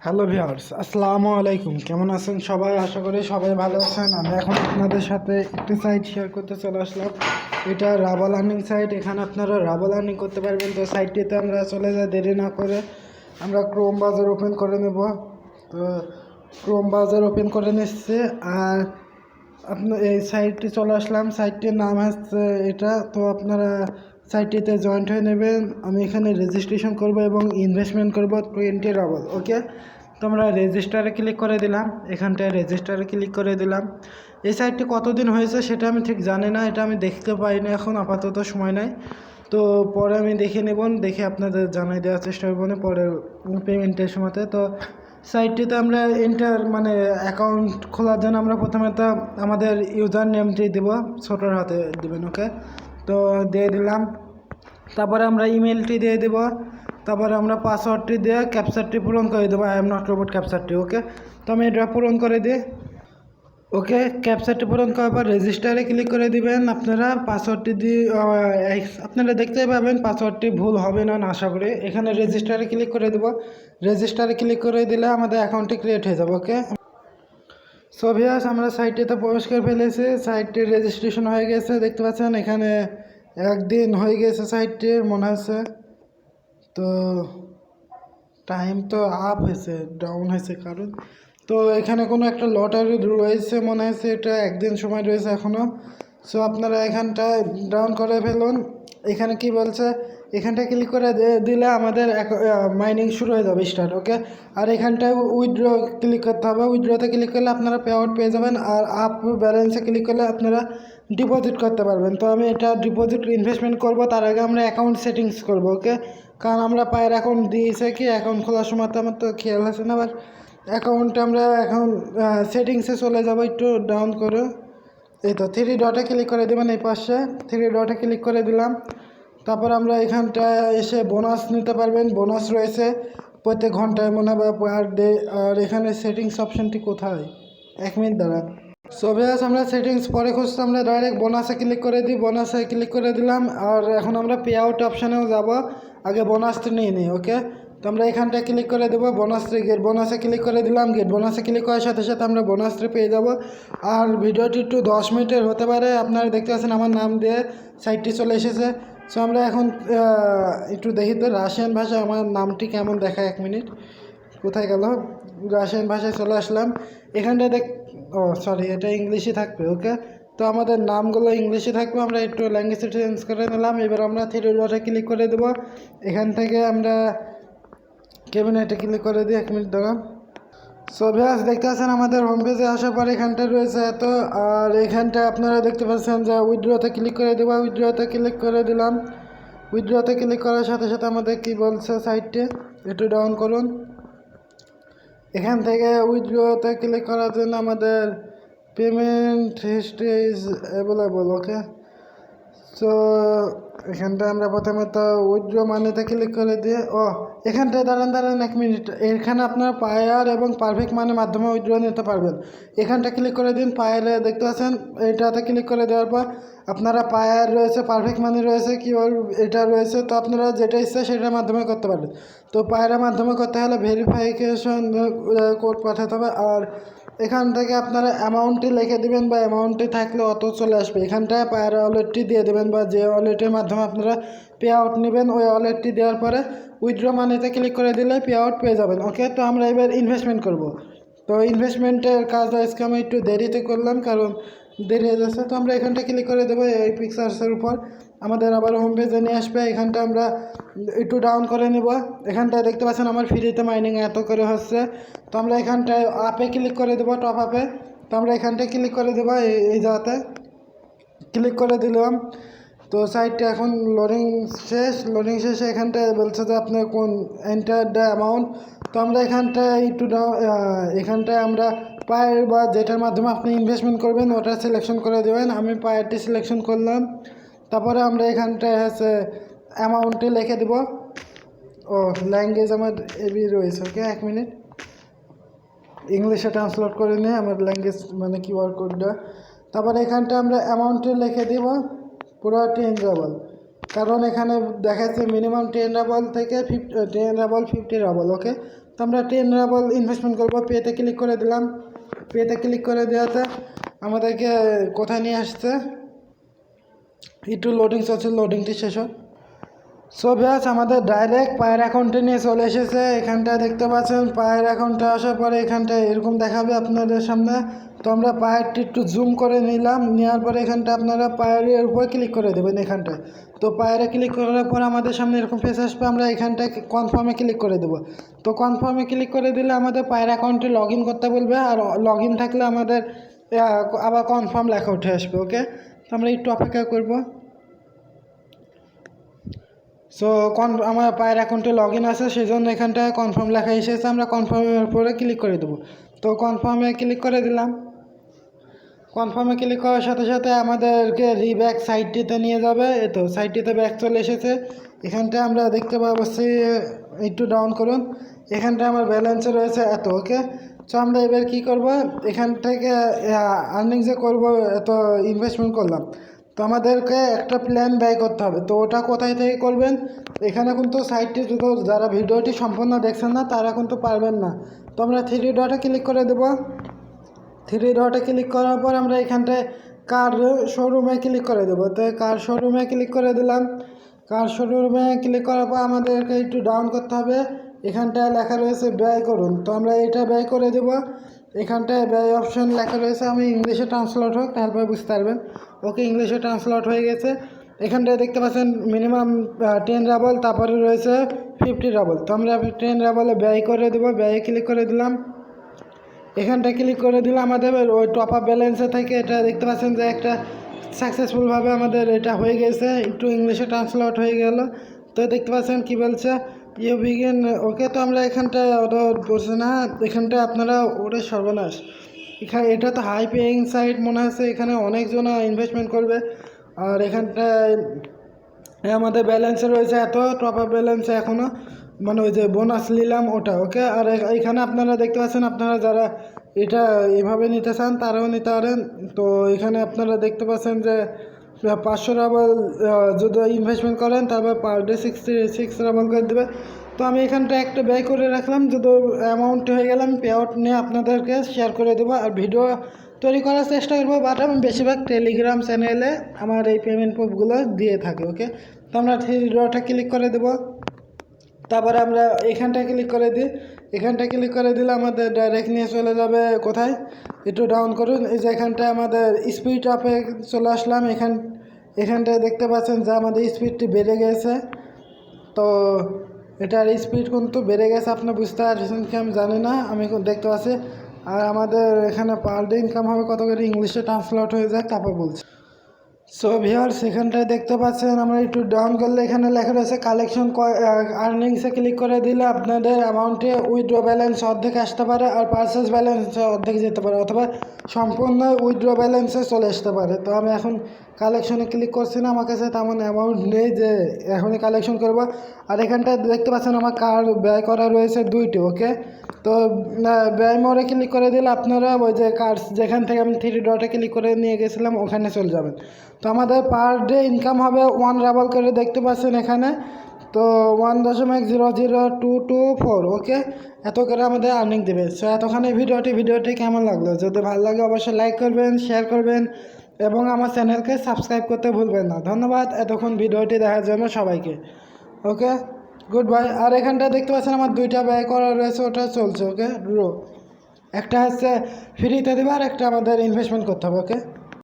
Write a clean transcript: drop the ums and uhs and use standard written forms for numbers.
Hello viewers, আসসালামু আলাইকুম। কেমন আছেন সবাই? আশা করি সবাই ভালো আছেন। আমি এখন আপনাদের সাথে একটি সাইট শেয়ার করতে চলে আসলাম। এটা রাবাল আর্নিং সাইট। এখানে আপনারা রাবাল আর্নিং করতে পারবেন। তো সাইটটিতে আমরা চলে যাই, দেরি না করে আমরা ক্রোম ব্রাউজার ওপেন করে নেব। তো ক্রোম ব্রাউজার ওপেন করে নিচ্ছে। আর আপনার এই সাইটটি চলে আসলাম। সাইটটির নাম হচ্ছে এটা। তো আপনারা সাইটটিতে জয়েন্ট হয়ে নেবেন। আমি এখানে রেজিস্ট্রেশন করব এবং ইনভেস্টমেন্ট করব 20 রাবল। ওকে, তো আমরা রেজিস্টারে ক্লিক করে দিলাম। এখানটায় রেজিস্টারে ক্লিক করে দিলাম। এই সাইটটি কতদিন হয়েছে সেটা আমি ঠিক জানি না, এটা আমি দেখতে পাইনি এখন, আপাতত সময় নাই। তো পরে আমি দেখে নেব, দেখে আপনাদের জানাই দেওয়ার চেষ্টা করবো না পরে পেমেন্টের সময়তে। তো সাইটটিতে আমরা অ্যাকাউন্ট খোলার জন্য আমরা প্রথমে তো আমাদের ইউজার নেমটি দেব, ছোটোর হাতে দেবেন। ওকে, তো দিয়ে দিলাম। তারপরে আমরা ইমেলটি দিয়ে দেব। তারপরে আমরা পাসওয়ার্ডটি দিয়ে ক্যাপচারটি পূরণ করে দেবো, আই এম নট রোবট ক্যাপচারটি। ওকে, তো আমি এটা পূরণ করে দিই। ওকে, ক্যাপচারটি পূরণ করার পর রেজিস্টারে ক্লিক করে দিবেন। আপনারা পাসওয়ার্ডটি দিয়ে আপনারা দেখতেই পাবেন পাসওয়ার্ডটি ভুল হবে না আশা করি। এখানে রেজিস্টারে ক্লিক করে দেবো। রেজিস্টারে ক্লিক করে দিলে আমাদের অ্যাকাউন্টটি ক্রিয়েট হয়ে যাবে। ওকে, সো ভিউয়ার্স, আমরা সাইটটিতে প্রবেশ করে ফেলেছি। সাইটটির রেজিস্ট্রেশন হয়ে গেছে, দেখতে পাচ্ছেন এখানে একদিন হয়ে গেছে সাইটটির মনে হচ্ছে। তো টাইম তো আপ হয়েছে, ডাউন হয়েছে কারণ তো এখানে কোনো একটা লটারি রয়েছে মনে হচ্ছে, এটা একদিন সময় রয়েছে এখনও। সো আপনারা এখানটায় ডাউন করে ফেলুন। এখানে কি বলছে, এখানটায় ক্লিক করে দিলে আমাদের মাইনিং শুরু হয়ে যাবে, স্টার্ট। ওকে, আর এখানটায় উইথড্র ক্লিক করতে হবে। উইথড্রতে ক্লিক করলে আপনারা পে আউট পেয়ে যাবেন। আর আপ ব্যালেন্সে ক্লিক করলে আপনারা ডিপোজিট করতে পারবেন। তো আমি এটা ডিপোজিট ইনভেস্টমেন্ট করব, তার আগে আমরা অ্যাকাউন্ট সেটিংস করব। ওকে, কারণ আমরা পায়ের অ্যাকাউন্ট দিয়েছে কি অ্যাকাউন্ট খোলার সময় তো আমার তো খেয়াল আছে না। আবার অ্যাকাউন্টে আমরা এখন সেটিংসে চলে যাব, একটু ডাউন করে। এই তো থ্রি ডটে ক্লিক করে দেবেন, এই পাশে থ্রি ডটে ক্লিক করে দিলাম। তারপর আমরা এখানটা এসে বোনাস নিতে পারবেন। বোনাস রয়েছে প্রত্যেক ঘন্টায় মনে হয় পার ডে। আর এখানে সেটিংস অপশানটি কোথায়, 1 মিনিট দ্বারা। সো ভিউয়ার্স, আমরা সেটিংস পরে খুঁজতে আমরা ডাইরেক্ট বোনাসে ক্লিক করে দিই। বোনাসে ক্লিক করে দিলাম। আর এখন আমরা পে আউট অপশানেও যাব, আগে বোনাসটা নিয়ে নিই। ওকে, তো আমরা এখানটায় ক্লিক করে দেবো বোনাসটি, গেট বোনাসে ক্লিক করে দিলাম। গেট বোনাসে ক্লিক করার সাথে সাথে আমরা বোনাসটি পেয়ে যাব। আর ভিডিওটি একটু 10 মিনিটের হতে পারে। আপনারা দেখতে পাচ্ছেন আমার নাম দিয়ে সাইটটি চলে এসেছে। সো আমরা এখন একটু দেখি তো রাশিয়ান ভাষায় আমার নামটি কেমন দেখায়। 1 মিনিট, কোথায় গেল? রাশিয়ান ভাষায় চলে আসলাম। এখানটায় সরি, এটা ইংলিশে থাকবে। ওকে, তো আমাদের নামগুলো ইংলিশে থাকবে। আমরা একটু ল্যাঙ্গুয়েজটা চেঞ্জ করে নিলাম। এবার আমরা থ্রি ডটে ক্লিক করে দেবো। এখান থেকে আমরা ক্যাবিনেটে ক্লিক করে দিই। 1 মিনিট দাঁড়ান। সো ভিউয়ার্স, দেখতে পাচ্ছেন আমাদের হোম পেজে আসার পর এখানটা রয়েছে এত। আর এখানটা আপনারা দেখতে পাচ্ছেন যে উইথড্রতে ক্লিক করে দেবো। উইথড্রতে ক্লিক করে দিলাম। উইথড্রতে ক্লিক করার সাথে সাথে আমাদের কি বলছে সাইটটি, একটু ডাউন করুন। এখান থেকে উইথড্রতে ক্লিক করার জন্য আমাদের payment history is available. Okay, so এখানটা আমরা প্রথমে তো উইথড্র মানিতে ক্লিক করে দিয়ে এখানটায় দাঁড়ান 1 মিনিট। এখানে আপনার পায়ার এবং পারফেক্ট মানের মাধ্যমে উইথড্র নিতে পারবেন। এখানটা ক্লিক করে দিন। পায়ারে দেখতে পাচ্ছেন, এটাতে ক্লিক করে দেওয়ার পর আপনারা পায়ার রয়েছে, পারফেক্ট মানি রয়েছে, কি এটা রয়েছে। তো আপনারা যেটা ইচ্ছা সেটার মাধ্যমে করতে পারবেন। তো পায়ারের মাধ্যমে করতে হলে ভেরিফিকেশন কোড পাঠাতে হবে। আর এখান থেকে আপনারা অ্যামাউন্টটি লিখে দেবেন, বা অ্যামাউন্টটি থাকলে অত চলে আসবে। এখানটায় পায়ের ওয়ালেটটি দিয়ে দেবেন, বা যে ওয়ালেটের মাধ্যমে আপনারা পে আউট নেবেন ওই ওয়ালেটটি দেওয়ার পরে উইথড্র মানিতে ক্লিক করে দিলে পে আউট পেয়ে যাবেন। ওকে, তো আমরা এবার ইনভেস্টমেন্ট করব। তো ইনভেস্টমেন্টের কাজটা আজকে আমি একটু দেরিতে করলাম, কারণ দেরি হয়ে যাচ্ছে। তো আমরা এখানটা ক্লিক করে দেবো এই পিকচার্সের উপর। আমাদের আবার হোম পেজে নিয়ে আসবে। এখানটা আমরা একটু ডাউন করে নেব। এখানটায় দেখতে পাচ্ছেন আমার ফ্রিতে মাইনিং এত করে হচ্ছে। তো আমরা এখানটায় আপে ক্লিক করে দেবো, টপ আপে। তো আমরা এখানটায় ক্লিক করে দেবো, এই জায়গাতে ক্লিক করে দিলাম। তো সাইটটা এখন লোডিং শেষে এখানটায় বলছে যে আপনার কোন এন্টার দ্য অ্যামাউন্ট। তো আমরা এখানটায় এখানটায় আমরা পায়ের বা যেটার মাধ্যমে আপনি ইনভেস্টমেন্ট করবেন ওটা সিলেকশন করে দেবেন। আমি পায়েরটি সিলেকশন করলাম। তারপরে আমরা এখানটায় অ্যামাউন্টটি লিখে দেব। ল্যাঙ্গুয়েজ আমার এবি রয়েছে। ওকে, 1 মিনিট, ইংলিশে ট্রান্সলেট করে নিয়ে আমার ল্যাঙ্গুয়েজ মানে কিউআর কোডটা। তারপরে এখানটা আমরা অ্যামাউন্টটি লিখে দিব পুরো 10 রাবল, কারণ এখানে দেখাচ্ছে মিনিমাম 10 রাবল থেকে 50 রাবল। ওকে, তো তো আমরা 10 রাবল ইনভেস্টমেন্ট করবো। পেতে ক্লিক করে দিলাম। পেতে ক্লিক করে দেওয়াতে আমাদেরকে কোথায় নিয়ে আসছে, একটু লোডিং চলছে, লোডিংটি শেষ হোক। সো ভিউয়ার্স, আমাদের ডাইরেক্ট পায়ের অ্যাকাউন্টে নিয়ে চলে এসেছে। এখানটায় দেখতে পাচ্ছেন পায়ের অ্যাকাউন্টে আসার পরে এখানটায় এরকম দেখাবে আপনাদের সামনে। তো আমরা পায়েরটি একটু জুম করে নিলাম, নেওয়ার পরে এখানটা আপনারা পায়ের উপরে ক্লিক করে দেবেন এখানটায়। তো পায়েরে ক্লিক করার পর আমাদের সামনে এরকম ফেস আসবে, আমরা এখানটায় কনফার্মে ক্লিক করে দেবো। তো কনফার্মে ক্লিক করে দিলে আমাদের পায়ের অ্যাকাউন্টে লগ ইন করতে বলবে, আর লগ ইন থাকলে আমাদের আবার কনফার্ম লেখা উঠে আসবে। ওকে, তো আমরা একটু অপেক্ষা করবো। সো আমার পায়ের অ্যাকাউন্টে লগ ইন আছে, সেই জন্য এখানটায় কনফার্ম লেখা এসেছে, আমরা কনফার্মের উপরে ক্লিক করে দেবো। তো কনফার্মে ক্লিক করে দিলাম। কনফার্মে ক্লিক করার সাথে সাথে আমাদেরকে রিব্যাক সাইটটিতে নিয়ে যাবে। তো সাইটটিতে ব্যাক চলে এসেছে। এখানটায় আমরা দেখতে পাচ্ছি, একটু ডাউন করুন, এখানটায় আমার ব্যালেন্সে রয়েছে এত। ওকে, তো আমরা এবার কী করব, এখান থেকে আর্নিং যে করবো, এত ইনভেস্টমেন্ট করলাম, তো আমাদেরকে একটা প্ল্যান ব্যয় করতে হবে। তো ওটা কোথায় থেকে করবেন, এখানে কিন্তু সাইটটি যদি যারা ভিডিওটি সম্পূর্ণ দেখছেন না তারা কিন্তু পারবেন না। তো আমরা 3 ডটে ক্লিক করে দেবো। 3 ডটে ক্লিক করার পর আমরা এখানটায় কার শোরুমে ক্লিক করে দেবো। তো কার শোরুমে ক্লিক করে দিলাম। কার শোরুমে ক্লিক করার পর আমাদেরকে একটু ডাউন করতে হবে, এখানটায় লেখা রয়েছে ব্যয় করুন। তো আমরা এটা ব্যয় করে দেবো। এখানটায় ব্যয় অপশন লেখা রয়েছে, আমি ইংলিশে ট্রান্সলেট হোক তারপরে বুঝতে পারবেন। ওকে, ইংলিশে ট্রান্সলেট হয়ে গেছে। এখানটায় দেখতে পাচ্ছেন মিনিমাম 10 রাবল, তারপরে রয়েছে 50 রাবল। তো আমরা 10 রাবলে ব্যয় করে দেবো। ব্যয়ে ক্লিক করে দিলাম। এখানটা ক্লিক করে দিলে আমাদের ওই টপ আপ ব্যালেন্সে থেকে এটা দেখতে পাচ্ছেন যে একটা সাকসেসফুলভাবে আমাদের এটা হয়ে গেছে, একটু ইংলিশে ট্রান্সলেট হয়ে গেল। তো দেখতে পাচ্ছেন কি বলছে, ইউ বিগিন। ওকে, তো আমরা এখানটায় অর্ডার করছি না, এখানটায় আপনারা ওরে সর্বনাশ, এখানে এটা তো হাই পেইং সাইট মনে হচ্ছে, এখানে অনেকজন ইনভেস্টমেন্ট করবে। আর এখানটায় আমাদের ব্যালেন্সে রয়েছে এত, টপ আপ ব্যালেন্সে এখনও, মানে ওই যে বোনাস নিলাম ওটা। ওকে, আর এখানে আপনারা দেখতে পাচ্ছেন, আপনারা যারা এটা এভাবে নিতে চান তারাও নিতে পারেন। তো এখানে আপনারা দেখতে পাচ্ছেন যে 500 রাবল যদি ইনভেস্টমেন্ট করেন তারপর পার ডে 66 রাবল করে দেবে। তো আমি এখানটা একটা ব্যয় করে রাখলাম, যদি অ্যামাউন্ট হয়ে গেলে আমি পে আউট নিয়ে আপনাদেরকে শেয়ার করে দেবো আর ভিডিও তৈরি করার চেষ্টা করবো। বাট আমি বেশিরভাগ টেলিগ্রাম চ্যানেলে আমার এই পেমেন্ট প্রুফগুলো দিয়ে থাকি। ওকে, তো আমরা 3 ডটে ক্লিক করে দেবো। তারপরে আমরা এখানটা ক্লিক করে দিই। এখানটা ক্লিক করে দিলে আমাদের ডাইরেক্ট নিয়ে চলে যাবে কোথায়, একটু ডাউন করুন, এই যে এখানটায় আমাদের স্পিড আপে চলে আসলাম। এখানটায় দেখতে পাচ্ছেন যে আমাদের স্পিডটি বেড়ে গেছে। তো এটার স্পিড কিন্তু বেড়ে গেছে, আপনি বুঝতে পারছেন কি আমি জানি না, আমি দেখতে পাচ্ছি। আর আমাদের এখানে পার ডে ইনকাম হবে কত করে, ইংলিশে ট্রান্সলেট হয়ে যায় তারপর বলছি। সো ভিউয়ার্স, এখানটায় দেখতে পাচ্ছেন, আমরা একটু ডাউন করলে এখানে লেখা রয়েছে কালেকশন আর্নিংসে ক্লিক করে দিলে আপনাদের অ্যামাউন্টে উইথড্র ব্যালেন্স অর্ধেক আসতে পারে, আর পারচেস ব্যালেন্স অর্ধেক যেতে পারে, অথবা সম্পূর্ণ উইথড্র ব্যালেন্সে চলে আসতে পারে। তো আমি এখন কালেকশনে ক্লিক করছি না, আমার কাছে তেমন অ্যামাউন্ট নেই যে এখনই কালেকশন করব। আর এখানটায় দেখতে পাচ্ছেন আমার কার্ড ব্যয় করা রয়েছে 2টি। ওকে, তো ব্যয় মোড়ে ক্লিক করে দিলে আপনারা ওই যে কার্ড যেখান থেকে আমি 3 ডটে ক্লিক করে নিয়ে গেছিলাম ওখানে চলে যাবেন। তো আমাদের পার ডে ইনকাম হবে 1 রাবল করে, দেখতে পাচ্ছেন এখানে। তো 1.00224। ওকে, এত করে আমাদের আর্নিং দেবে। সো এতখানি ভিডিওটি কেমন লাগলো, যদি ভালো লাগে অবশ্যই লাইক করবেন, শেয়ার করবেন এবং আমার চ্যানেলকে সাবস্ক্রাইব করতে ভুলবেন না। ধন্যবাদ এতক্ষণ ভিডিওটি দেখার জন্য সবাইকে। ওকে, গুড বাই। আর এখানটা দেখতে পাচ্ছেন আমার 2টা ব্যয় করা রয়েছে, ওটা চলছে। ওকে, একটা হচ্ছে ফ্রিতে দেবে আর একটা আমাদের ইনভেস্টমেন্ট করতে হবে। ওকে।